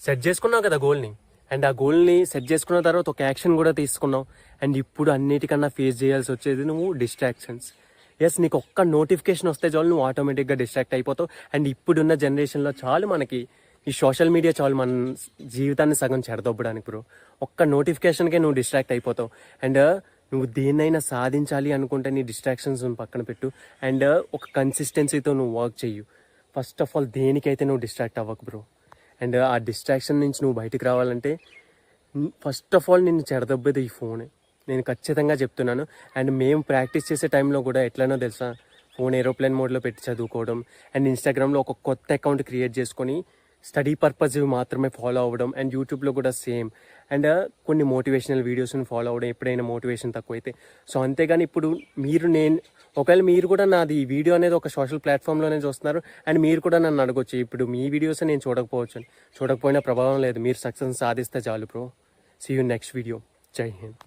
Set చేసుకున్నావు కదా గోల్ని, and ఆ గోల్ని సెట్ చేసుకున్న తర్వాత ఒక యాక్షన్ కూడా తీసుకున్నావు. అండ్ ఇప్పుడు అన్నిటికన్నా ఫేస్ చేయాల్సి వచ్చేది నువ్వు డిస్ట్రాక్షన్స్. ఎస్, నీకు ఒక్క నోటిఫికేషన్ వస్తే చాలు నువ్వు ఆటోమేటిక్గా డిస్ట్రాక్ట్ అయిపోతావు. అండ్ ఇప్పుడున్న జనరేషన్లో చాలు మనకి ఈ సోషల్ మీడియా చాలు మన జీవితాన్ని సగం చెడదొబ్బడానికి బ్రో. ఒక్క నోటిఫికేషన్కే నువ్వు డిస్ట్రాక్ట్ అయిపోతావు. అండ్ నువ్వు దేన్నైనా సాధించాలి అనుకుంటే నీ డిస్ట్రాక్షన్స్ పక్కన పెట్టు. అండ్ ఒక కన్సిస్టెన్సీతో నువ్వు వర్క్ చెయ్యు. ఫస్ట్ ఆఫ్ ఆల్ దేనికైతే నువ్వు డిస్ట్రాక్ట్ అవ్వకు బ్రో. అండ్ ఆ డిస్ట్రాక్షన్ నుంచి నువ్వు బయటకు రావాలంటే ఫస్ట్ ఆఫ్ ఆల్ నిన్ను చెడదొబ్బేది ఈ ఫోనే, నేను ఖచ్చితంగా చెప్తున్నాను. అండ్ మేము ప్రాక్టీస్ చేసే టైంలో కూడా ఎట్లనో తెలుసా, ఫోన్ ఏరోప్లేన్ మోడ్లో పెట్టి చదువుకోవడం, అండ్ ఇన్స్టాగ్రామ్లో ఒక కొత్త అకౌంట్ క్రియేట్ చేసుకొని స్టడీ పర్పస్ మాత్రమే ఫాలో అవ్వడం. అండ్ యూట్యూబ్లో కూడా సేమ్. అండ్ కొన్ని మోటివేషనల్ వీడియోస్ని ఫాలో అవ్వడం ఎప్పుడైనా మోటివేషన్ తక్కువైతే. సో అంతేగాని ఇప్పుడు ఒకవేళ మీరు కూడా నాది ఈ వీడియో అనేది ఒక సోషల్ ప్లాట్ఫామ్లోనే చూస్తున్నారు, అండ్ మీరు కూడా నన్ను అడగొచ్చు ఇప్పుడు మీ వీడియోస్ నేను చూడకపోయినా ప్రభావం లేదు, మీరు సక్సెస్ సాధిస్తే చాలు bro. See you next video. జై హింద్.